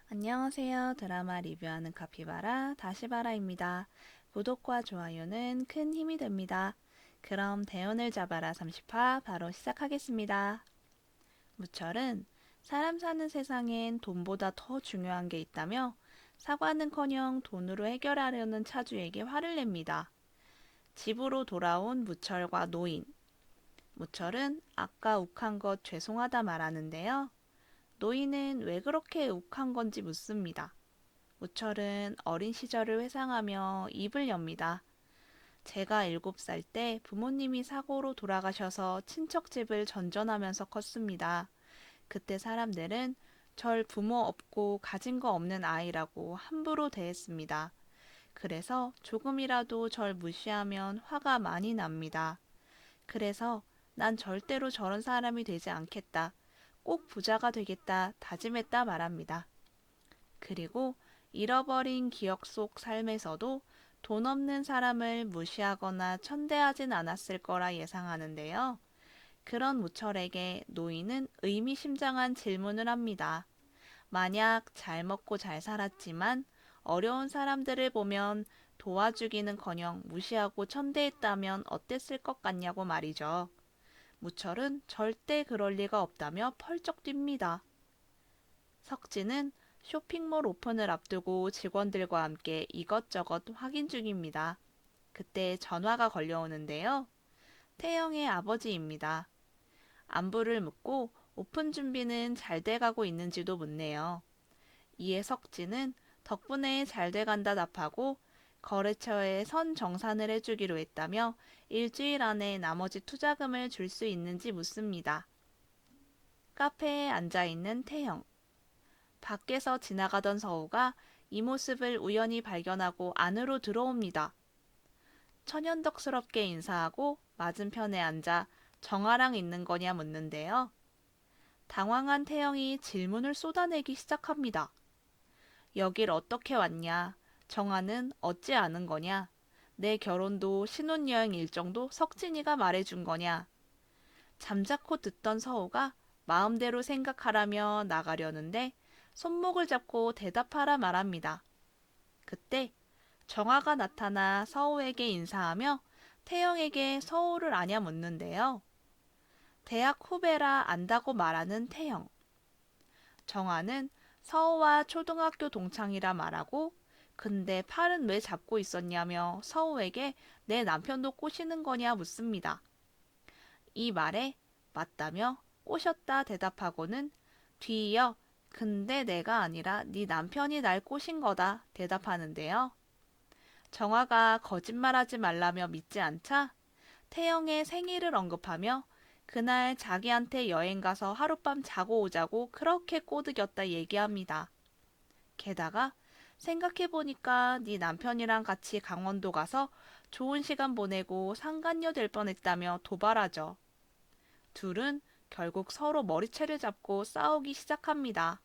안녕하세요. 드라마 리뷰하는 카피바라 다시바라입니다. 구독과 좋아요는 큰 힘이 됩니다. 그럼 대운을 잡아라 30화 바로 시작하겠습니다. 무철은 사람 사는 세상엔 돈보다 더 중요한 게 있다며 사과는커녕 돈으로 해결하려는 차주에게 화를 냅니다. 집으로 돌아온 무철과 노인. 무철은 아까 욱한 것 죄송하다 말하는데요. 노인은 왜 그렇게 욱한 건지 묻습니다. 무철은 어린 시절을 회상하며 입을 엽니다. 제가 7살 때 부모님이 사고로 돌아가셔서 친척 집을 전전하면서 컸습니다. 그때 사람들은 절 부모 없고 가진 거 없는 아이라고 함부로 대했습니다. 그래서 조금이라도 절 무시하면 화가 많이 납니다. 그래서 난 절대로 저런 사람이 되지 않겠다. 꼭 부자가 되겠다 다짐했다 말합니다. 그리고 잃어버린 기억 속 삶에서도 돈 없는 사람을 무시하거나 천대하진 않았을 거라 예상하는데요. 그런 무철에게 노인은 의미심장한 질문을 합니다. 만약 잘 먹고 잘 살았지만 어려운 사람들을 보면 도와주기는커녕 무시하고 천대했다면 어땠을 것 같냐고 말이죠. 무철은 절대 그럴 리가 없다며 펄쩍 뜁니다. 석진은 쇼핑몰 오픈을 앞두고 직원들과 함께 이것저것 확인 중입니다. 그때 전화가 걸려오는데요. 태영의 아버지입니다. 안부를 묻고 오픈 준비는 잘 돼가고 있는지도 묻네요. 이에 석진은 덕분에 잘 돼간다 답하고 거래처에 선 정산을 해주기로 했다며 일주일 안에 나머지 투자금을 줄 수 있는지 묻습니다. 카페에 앉아있는 태영. 밖에서 지나가던 서우가 이 모습을 우연히 발견하고 안으로 들어옵니다. 천연덕스럽게 인사하고 맞은편에 앉아 정아랑 있는 거냐 묻는데요. 당황한 태영이 질문을 쏟아내기 시작합니다. 여길 어떻게 왔냐? 정아는 어찌 아는 거냐? 내 결혼도 신혼여행 일정도 석진이가 말해준 거냐? 잠자코 듣던 서우가 마음대로 생각하라며 나가려는데 손목을 잡고 대답하라 말합니다. 그때 정아가 나타나 서우에게 인사하며 태영에게 서우를 아냐 묻는데요. 대학 후배라 안다고 말하는 태영. 정아는 서우와 초등학교 동창이라 말하고 근데 팔은 왜 잡고 있었냐며 서우에게 내 남편도 꼬시는 거냐 묻습니다. 이 말에 맞다며 꼬셨다 대답하고는 뒤이어 근데 내가 아니라 네 남편이 날 꼬신 거다 대답하는데요. 정화가 거짓말하지 말라며 믿지 않자 태영의 생일을 언급하며 그날 자기한테 여행 가서 하룻밤 자고 오자고 그렇게 꼬드겼다 얘기합니다. 게다가 생각해보니까 네 남편이랑 같이 강원도 가서 좋은 시간 보내고 상간녀 될 뻔했다며 도발하죠. 둘은 결국 서로 머리채를 잡고 싸우기 시작합니다.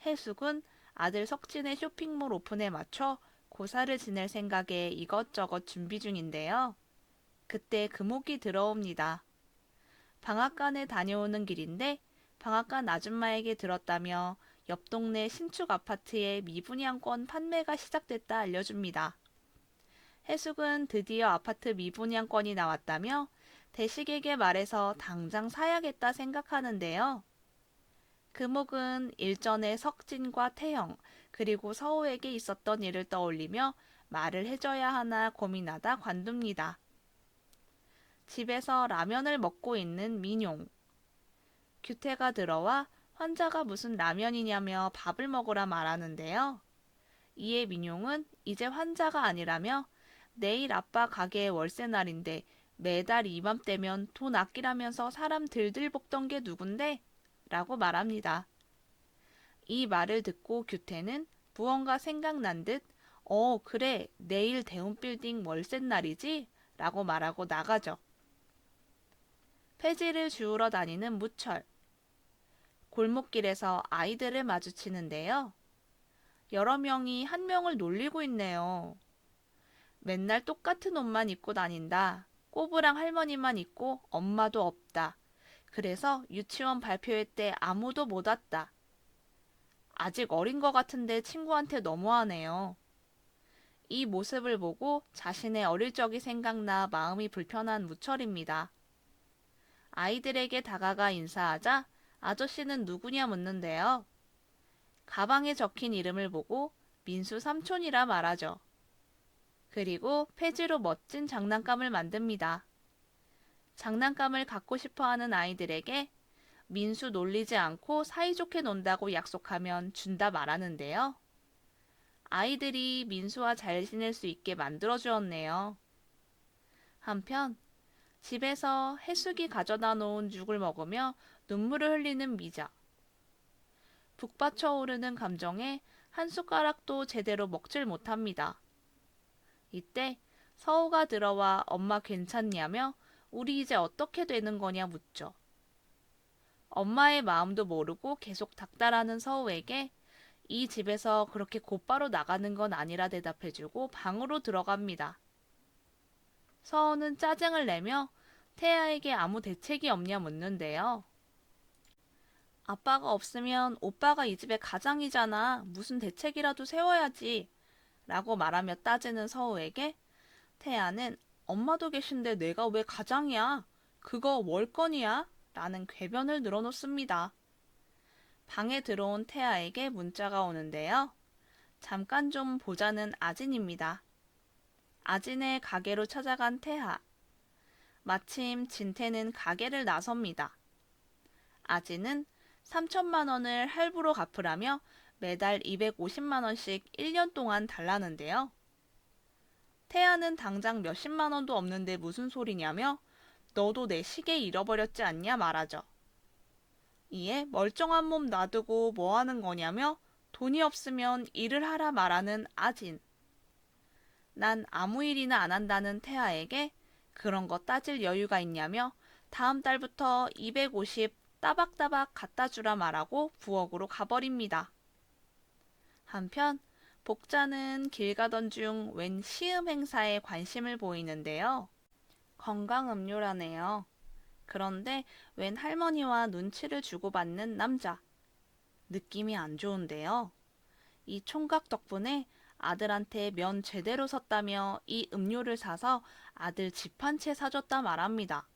해숙은 아들 석진의 쇼핑몰 오픈에 맞춰 고사를 지낼 생각에 이것저것 준비 중인데요. 그때 금옥이 들어옵니다. 방앗간에 다녀오는 길인데 방앗간 아줌마에게 들었다며 옆 동네 신축 아파트의 미분양권 판매가 시작됐다 알려줍니다. 해숙은 드디어 아파트 미분양권이 나왔다며 대식에게 말해서 당장 사야겠다 생각하는데요. 금옥은 일전에 석진과 태영 그리고 서우에게 있었던 일을 떠올리며 말을 해줘야 하나 고민하다 관둡니다. 집에서 라면을 먹고 있는 민용. 규태가 들어와 환자가 무슨 라면이냐며 밥을 먹으라 말하는데요. 이에 민용은 이제 환자가 아니라며 내일 아빠 가게에 월세 날인데 매달 이맘때면 돈 아끼라면서 사람 들들 볶던 게 누군데? 라고 말합니다. 이 말을 듣고 규태는 무언가 생각난 듯 그래 내일 대운빌딩 월세 날이지? 라고 말하고 나가죠. 폐지를 주우러 다니는 무철. 골목길에서 아이들을 마주치는데요. 여러 명이 한 명을 놀리고 있네요. 맨날 똑같은 옷만 입고 다닌다. 꼬부랑 할머니만 있고 엄마도 없다. 그래서 유치원 발표회 때 아무도 못 왔다. 아직 어린 것 같은데 친구한테 너무하네요. 이 모습을 보고 자신의 어릴 적이 생각나 마음이 불편한 무철입니다. 아이들에게 다가가 인사하자 아저씨는 누구냐 묻는데요. 가방에 적힌 이름을 보고 민수 삼촌이라 말하죠. 그리고 폐지로 멋진 장난감을 만듭니다. 장난감을 갖고 싶어 하는 아이들에게 민수 놀리지 않고 사이좋게 논다고 약속하면 준다 말하는데요. 아이들이 민수와 잘 지낼 수 있게 만들어 주었네요. 한편 집에서 해숙이 가져다 놓은 죽을 먹으며 눈물을 흘리는 미자. 북받쳐 오르는 감정에 한 숟가락도 제대로 먹질 못합니다. 이때 서우가 들어와 엄마 괜찮냐며 우리 이제 어떻게 되는 거냐 묻죠. 엄마의 마음도 모르고 계속 닥달하는 서우에게 이 집에서 그렇게 곧바로 나가는 건 아니라 대답해주고 방으로 들어갑니다. 서우는 짜증을 내며 태아에게 아무 대책이 없냐 묻는데요. 아빠가 없으면 오빠가 이 집의 가장이잖아. 무슨 대책이라도 세워야지. 라고 말하며 따지는 서우에게 태아는 엄마도 계신데 내가 왜 가장이야? 그거 월권이야? 라는 궤변을 늘어놓습니다. 방에 들어온 태아에게 문자가 오는데요. 잠깐 좀 보자는 아진입니다. 아진의 가게로 찾아간 태아. 마침 진태는 가게를 나섭니다. 아진은 3천만 원을 할부로 갚으라며 매달 250만 원씩 1년 동안 달라는데요. 태아는 당장 몇십만 원도 없는데 무슨 소리냐며 너도 내 시계 잃어버렸지 않냐 말하죠. 이에 멀쩡한 몸 놔두고 뭐 하는 거냐며 돈이 없으면 일을 하라 말하는 아진. 난 아무 일이나 안 한다는 태아에게 그런 거 따질 여유가 있냐며 다음 달부터 250 따박따박 갖다 주라 말하고 부엌으로 가버립니다. 한편 복자는 길 가던 중 웬 시음 행사에 관심을 보이는데요. 건강음료라네요. 그런데 웬 할머니와 눈치를 주고받는 남자. 느낌이 안 좋은데요. 이 총각 덕분에 아들한테 면 제대로 섰다며 이 음료를 사서 아들 집 한 채 사줬다 말합니다.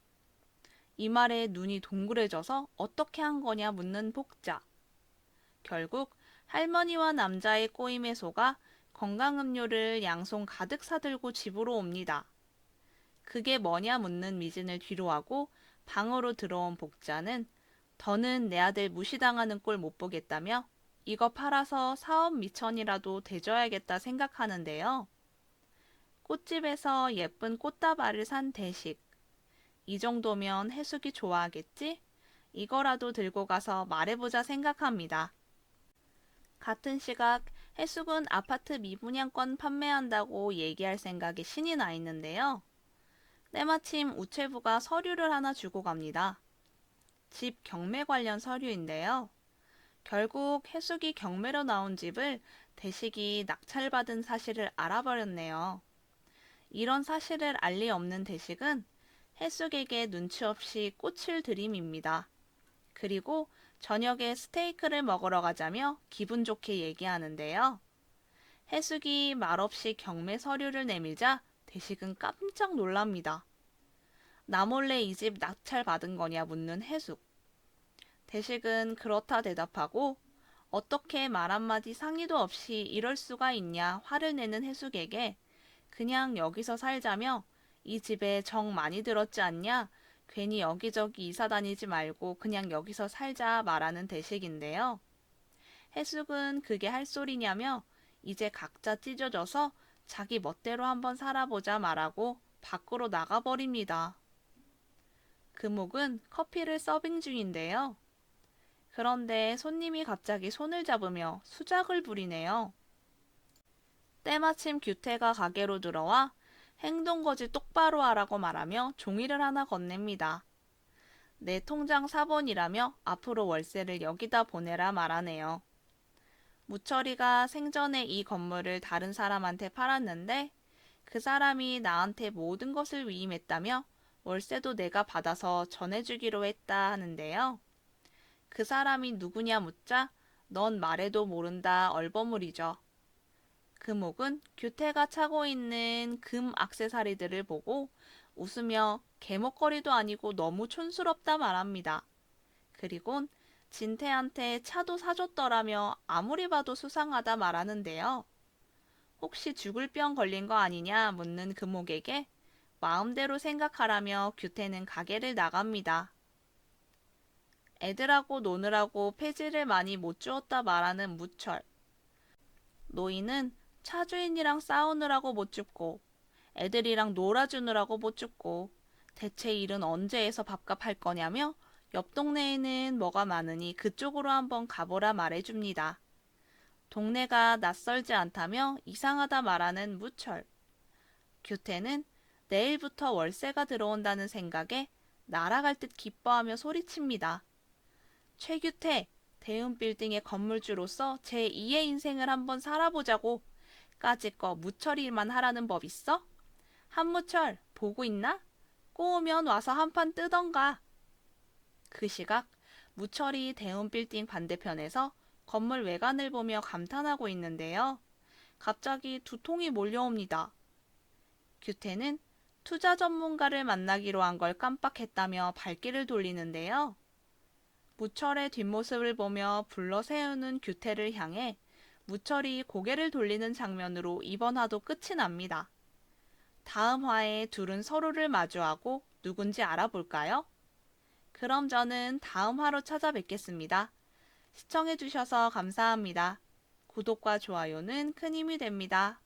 이 말에 눈이 동그래져서 어떻게 한 거냐 묻는 복자. 결국 할머니와 남자의 꼬임에 속아 건강음료를 양손 가득 사들고 집으로 옵니다. 그게 뭐냐 묻는 미진을 뒤로하고 방으로 들어온 복자는 더는 내 아들 무시당하는 꼴 못 보겠다며 이거 팔아서 사업 미천이라도 대줘야겠다 생각하는데요. 꽃집에서 예쁜 꽃다발을 산 대식. 이 정도면 해숙이 좋아하겠지? 이거라도 들고 가서 말해보자 생각합니다. 같은 시각 해숙은 아파트 미분양권 판매한다고 얘기할 생각에 신이 나 있는데요. 때마침 우체부가 서류를 하나 주고 갑니다. 집 경매 관련 서류인데요. 결국 해숙이 경매로 나온 집을 대식이 낙찰받은 사실을 알아버렸네요. 이런 사실을 알 리 없는 대식은 해숙에게 눈치 없이 꽃을 들이밉니다. 그리고 저녁에 스테이크를 먹으러 가자며 기분 좋게 얘기하는데요. 해숙이 말없이 경매 서류를 내밀자 대식은 깜짝 놀랍니다. 나 몰래 이 집 낙찰받은 거냐 묻는 해숙. 대식은 그렇다 대답하고 어떻게 말 한마디 상의도 없이 이럴 수가 있냐 화를 내는 해숙에게 그냥 여기서 살자며 이 집에 정 많이 들었지 않냐? 괜히 여기저기 이사 다니지 말고 그냥 여기서 살자 말하는 대식인데요. 해숙은 그게 할 소리냐며 이제 각자 찢어져서 자기 멋대로 한번 살아보자 말하고 밖으로 나가버립니다. 금옥은 커피를 서빙 중인데요. 그런데 손님이 갑자기 손을 잡으며 수작을 부리네요. 때마침 규태가 가게로 들어와 행동거지 똑바로 하라고 말하며 종이를 하나 건넵니다. 내 통장 4번이라며 앞으로 월세를 여기다 보내라 말하네요. 무철이가 생전에 이 건물을 다른 사람한테 팔았는데 그 사람이 나한테 모든 것을 위임했다며 월세도 내가 받아서 전해주기로 했다 하는데요. 그 사람이 누구냐 묻자 넌 말해도 모른다 얼버무리죠. 금옥은 규태가 차고 있는 금 액세서리들을 보고 웃으며 개목걸이도 아니고 너무 촌스럽다 말합니다. 그리곤 진태한테 차도 사줬더라며 아무리 봐도 수상하다 말하는데요. 혹시 죽을 병 걸린 거 아니냐 묻는 금옥에게 마음대로 생각하라며 규태는 가게를 나갑니다. 애들하고 노느라고 폐지를 많이 못 주었다 말하는 무철. 노인은 차주인이랑 싸우느라고 못 죽고 애들이랑 놀아주느라고 못 죽고 대체 일은 언제 해서 밥값 할 거냐며 옆 동네에는 뭐가 많으니 그쪽으로 한번 가보라 말해줍니다. 동네가 낯설지 않다며 이상하다 말하는 무철. 규태는 내일부터 월세가 들어온다는 생각에 날아갈 듯 기뻐하며 소리칩니다. 최규태, 대운 빌딩의 건물주로서 제2의 인생을 한번 살아보자고. 까짓거 무철이만 하라는 법 있어? 한무철, 보고 있나? 꼬우면 와서 한판 뜨던가. 그 시각 무철이 대운 빌딩 반대편에서 건물 외관을 보며 감탄하고 있는데요. 갑자기 두통이 몰려옵니다. 규태는 투자 전문가를 만나기로 한 걸 깜빡했다며 발길을 돌리는데요. 무철의 뒷모습을 보며 불러 세우는 규태를 향해 무철이 고개를 돌리는 장면으로 이번 화도 끝이 납니다. 다음 화에 둘은 서로를 마주하고 누군지 알아볼까요? 그럼 저는 다음 화로 찾아뵙겠습니다. 시청해주셔서 감사합니다. 구독과 좋아요는 큰 힘이 됩니다.